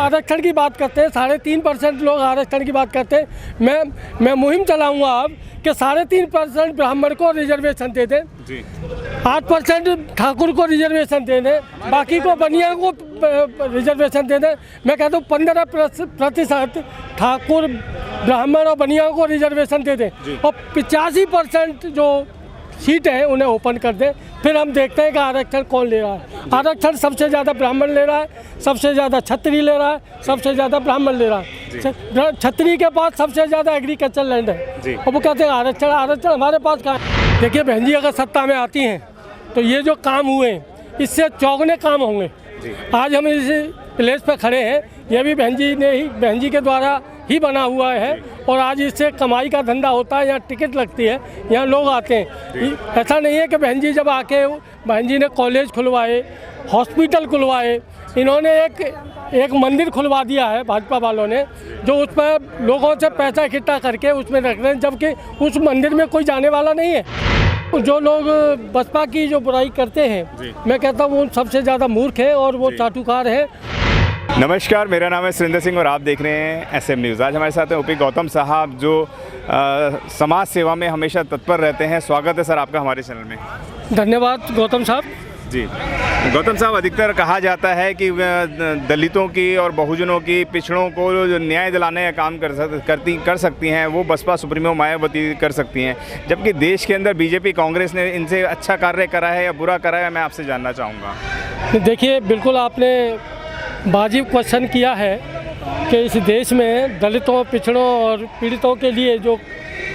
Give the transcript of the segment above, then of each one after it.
आरक्षण की बात करते हैं, 3.5% लोग आरक्षण की बात करते हैं। मैं मुहिम चलाऊंगा अब कि 3.5% ब्राह्मण को रिजर्वेशन दे दें, 8% ठाकुर को रिजर्वेशन दे दें, बाकी को बनिया को रिजर्वेशन दे दें। मैं कहता हूँ 15% ठाकुर ब्राह्मण और बनिया को रिजर्वेशन दे दें और 85% जो सीट है उन्हें ओपन कर दें। फिर हम देखते हैं कि आरक्षण कौन ले रहा है। आरक्षण सबसे ज़्यादा ब्राह्मण ले रहा है, सबसे ज़्यादा छत्री ले रहा है, सबसे ज़्यादा ब्राह्मण ले रहा है। छत्री के पास सबसे ज़्यादा एग्रीकल्चर लैंड है और वो कहते हैं आरक्षण हमारे पास कहाँ है। देखिए बहन जी, अगर सत्ता में आती हैं तो ये जो काम हुए इससे चौगुने काम होंगे। आज हम इस प्लेस पे खड़े हैं, ये भी बहन जी के द्वारा ही बना हुआ है और आज इससे कमाई का धंधा होता है। यहाँ टिकट लगती है, यहाँ लोग आते हैं। ऐसा नहीं है कि बहन जी जब आके बहन जी ने कॉलेज खुलवाए, हॉस्पिटल खुलवाए, इन्होंने एक मंदिर खुलवा दिया है भाजपा वालों ने, जो उस पर लोगों से पैसा इकट्ठा करके उसमें रख रहे हैं, जबकि उस मंदिर में कोई जाने वाला नहीं है। जो लोग बसपा की जो बुराई करते हैं, मैं कहता हूँ वो सबसे ज़्यादा मूर्ख है और वो चाटुकार है। नमस्कार, मेरा नाम है सुरेंद्र सिंह और आप देख रहे हैं SM न्यूज़। आज हमारे साथ हैं ओपी गौतम साहब, जो समाज सेवा में हमेशा तत्पर रहते हैं। स्वागत है सर आपका हमारे चैनल में। धन्यवाद गौतम साहब। जी गौतम साहब, अधिकतर कहा जाता है कि दलितों की और बहुजनों की, पिछड़ों को जो न्याय दिलाने का काम कर सकती हैं वो बसपा सुप्रीमो मायावती कर सकती हैं, जबकि देश के अंदर बीजेपी कांग्रेस ने इनसे अच्छा कार्य करा है या बुरा करा है, मैं आपसे जानना चाहूँगा। देखिए, बिल्कुल आपने वाजिब क्वेश्चन किया है कि इस देश में दलितों, पिछड़ों और पीड़ितों के लिए जो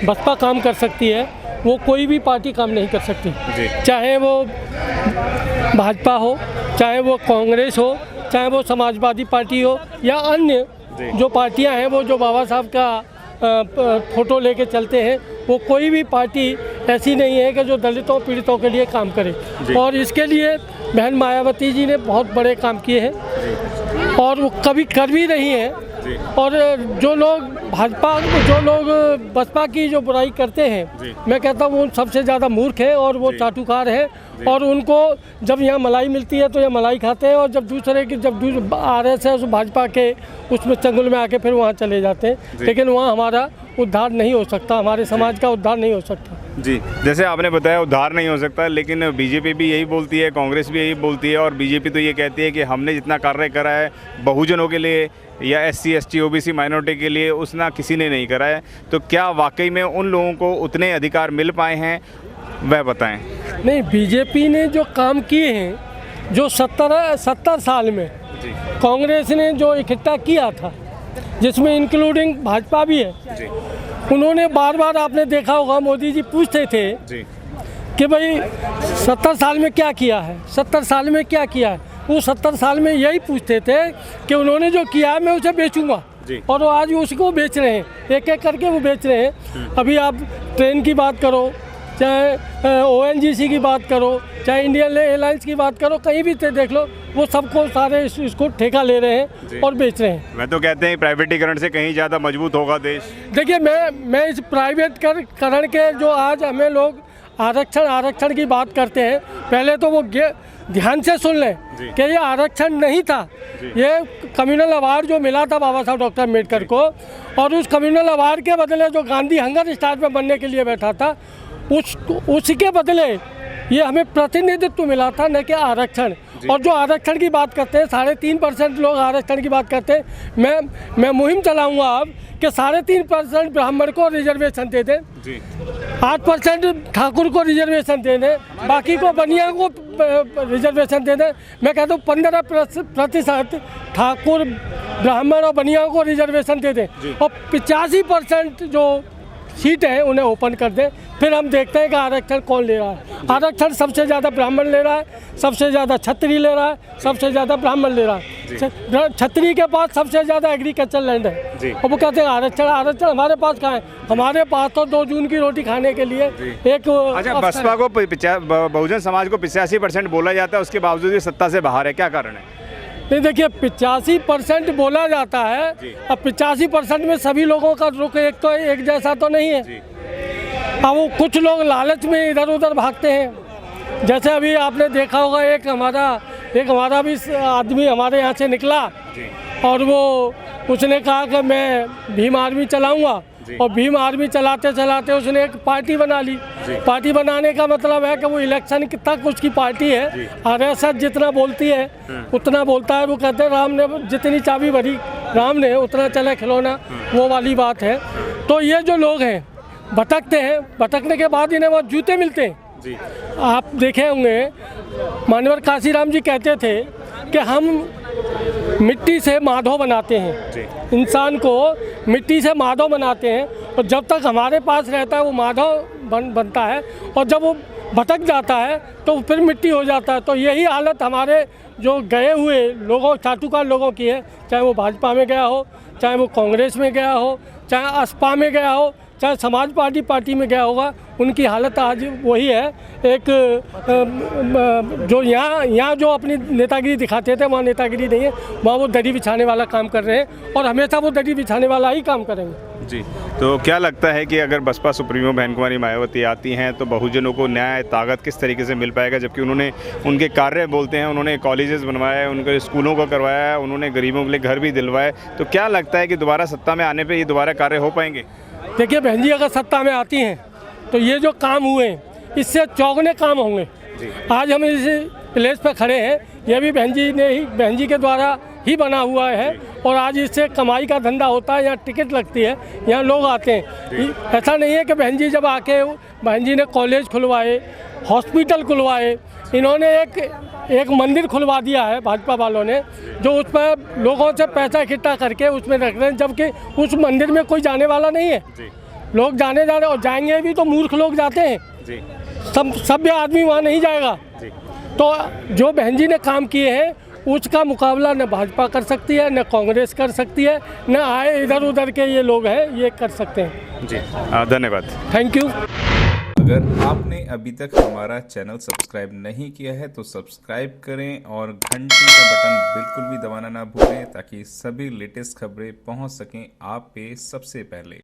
बसपा काम कर सकती है वो कोई भी पार्टी काम नहीं कर सकती। चाहे वो भाजपा हो, चाहे वो कांग्रेस हो, चाहे वो समाजवादी पार्टी हो या अन्य जो पार्टियां हैं, वो जो बाबा साहब का फोटो लेके चलते हैं, वो कोई भी पार्टी ऐसी नहीं है कि जो दलितों पीड़ितों के लिए काम करे। और इसके लिए बहन मायावती जी ने बहुत बड़े काम किए हैं और वो कभी कर भी रही हैं। और जो लोग बसपा की जो बुराई करते हैं, मैं कहता हूँ वो सबसे ज़्यादा मूर्ख है और वो चाटुकार है। और उनको जब यहाँ मलाई मिलती है तो ये मलाई खाते हैं और जब RSS भाजपा के उसमें चंगुल में आके फिर वहाँ चले जाते हैं। लेकिन वहाँ हमारा उद्धार नहीं हो सकता, हमारे समाज का उद्धार नहीं हो सकता। जी, जैसे आपने बताया उद्धार नहीं हो सकता, लेकिन बीजेपी भी यही बोलती है, कांग्रेस भी यही बोलती है और बीजेपी तो ये कहती है कि हमने जितना कार्य करा है बहुजनों के लिए या SC ST OBC माइनॉरिटी के लिए उतना किसी ने नहीं करा है। तो क्या वाकई में उन लोगों को उतने अधिकार मिल पाए हैं, वह बताएं। नहीं, बीजेपी ने जो काम किए हैं, जो 70 साल में कांग्रेस ने जो इकट्ठा किया था, जिसमें इंक्लूडिंग भाजपा भी है, उन्होंने बार बार, आपने देखा होगा, मोदी जी पूछते थे कि भाई 70 साल में क्या किया है, 70 साल में क्या किया है। वो 70 साल में यही पूछते थे कि उन्होंने जो किया है मैं उसे बेचूंगा, और वो आज उसको बेच रहे हैं, एक एक करके वो बेच रहे हैं। अभी आप ट्रेन की बात करो, चाहे ONGC की बात करो, चाहे इंडियन एयरलाइंस की बात करो, कहीं भी देख लो, वो सबको सारे इसको ठेका ले रहे हैं और बेच रहे हैं। मैं तो कहते हैं प्राइवेटीकरण से कहीं ज़्यादा मजबूत होगा देश। देखिए, मैं इस प्राइवेटीकरण के जो आज हमें लोग आरक्षण की बात करते हैं, पहले तो वो ध्यान से सुन लें कि ये आरक्षण नहीं था, ये कम्युनल अवार्ड जो मिला था बाबा साहब डॉक्टर अम्बेडकर को, और उस कम्युनल अवार्ड के बदले जो गांधी हंगर स्टार पे बनने के लिए बैठा था, उसके बदले ये हमें प्रतिनिधित्व मिला था, न कि आरक्षण। और जो आरक्षण की बात करते हैं, 3.5% लोग आरक्षण की बात करते हैं। मैं मुहिम चलाऊंगा अब कि 3.5% ब्राह्मण को रिजर्वेशन दे दें, 8% ठाकुर को रिजर्वेशन दे दें, बाकी को बनिया को रिजर्वेशन दे दें। मैं कहता हूँ 15% ठाकुर ब्राह्मण और बनिया को रिजर्वेशन दे दें और 85% जो सीट है उन्हें ओपन कर दें। फिर हम देखते हैं कि आरक्षण कौन ले रहा है। आरक्षण सबसे ज़्यादा ब्राह्मण ले रहा है, सबसे ज़्यादा छत्री ले रहा है, सबसे ज़्यादा ब्राह्मण ले रहा है। छत्री के पास सबसे ज़्यादा एग्रीकल्चर लैंड है और वो कहते हैं आरक्षण हमारे पास कहाँ है। हमारे पास तो 2 जून की रोटी खाने के लिए एक। अच्छा, बसपा को बहुजन समाज को 85% बोला जाता है, उसके बावजूद ये सत्ता से बाहर है, क्या कारण है? नहीं, देखिए, 85% बोला जाता है, अब 85% में सभी लोगों का रुख एक जैसा तो नहीं है। अब वो कुछ लोग लालच में इधर उधर भागते हैं। जैसे अभी आपने देखा होगा, एक हमारा भी आदमी हमारे यहाँ से निकला और वो उसने कहा कि मैं भीम आर्मी चलाऊँगा, और भीम आर्मी चलाते चलाते उसने एक पार्टी बना ली। पार्टी बनाने का मतलब है कि वो इलेक्शन तक उसकी पार्टी है, आरएसएस जितना बोलती है उतना बोलता है। वो कहते हैं राम ने जितनी चाबी भरी राम ने उतना चला खिलौना, वो वाली बात है। तो ये जो लोग हैं भटकते हैं, भटकने के बाद इन्हें वहाँ जूते मिलते हैं। आप देखे होंगे मानवर काशीराम जी कहते थे कि हम मिट्टी से माधव बनाते हैं, इंसान को मिट्टी से माधव बनाते हैं, और जब तक हमारे पास रहता है वो माधव बनता है, और जब वो भटक जाता है तो फिर मिट्टी हो जाता है। तो यही हालत हमारे जो गए हुए लोगों, चाटुकार लोगों की है, चाहे वो भाजपा में गया हो, चाहे वो कांग्रेस में गया हो, चाहे असपा में गया हो, चाहे समाज पार्टी में गया होगा, उनकी हालत आज वही है। एक जो यहाँ जो अपनी नेतागिरी दिखाते थे वहाँ नेतागिरी नहीं है, वहाँ वो दरी बिछाने वाला काम कर रहे हैं, और हमेशा वो दरी बिछाने वाला ही काम करेंगे। जी, तो क्या लगता है कि अगर बसपा सुप्रीमो बहन कुमारी मायावती आती हैं तो बहुजनों को न्याय ताकत किस तरीके से मिल पाएगा? जबकि उन्होंने उनके कार्य बोलते हैं, उन्होंने कॉलेजेस बनवाए, उनके स्कूलों को करवाया है, उन्होंने गरीबों के लिए घर भी दिलवाए, तो क्या लगता है कि दोबारा सत्ता में आने पर ये दोबारा कार्य हो पाएंगे? देखिए बहन जी, अगर सत्ता में आती हैं तो ये जो काम हुए इससे चौगुने काम होंगे। आज हम इस प्लेस पर खड़े हैं, ये भी बहन जी के द्वारा ही बना हुआ है, और आज इससे कमाई का धंधा होता है। यहाँ टिकट लगती है, यहाँ लोग आते हैं। ऐसा नहीं है कि बहन जी जब आके बहन जी ने कॉलेज खुलवाए, हॉस्पिटल खुलवाए, इन्होंने एक मंदिर खुलवा दिया है भाजपा वालों ने, जो उस पर लोगों से पैसा इकट्ठा करके उसमें रख रहे हैं, जबकि उस मंदिर में कोई जाने वाला नहीं है। लोग जाने जा रहे, और जाएंगे भी तो मूर्ख लोग जाते हैं, सभ्य आदमी वहाँ नहीं जाएगा। तो जो बहन जी ने काम किए हैं उसका मुकाबला न भाजपा कर सकती है, न कांग्रेस कर सकती है, न आए इधर उधर के ये लोग हैं ये कर सकते हैं। जी, धन्यवाद, थैंक यू। अगर आपने अभी तक हमारा चैनल सब्सक्राइब नहीं किया है तो सब्सक्राइब करें और घंटी का बटन बिल्कुल भी दबाना ना भूलें, ताकि सभी लेटेस्ट खबरें पहुंच सकें आप पे सबसे पहले।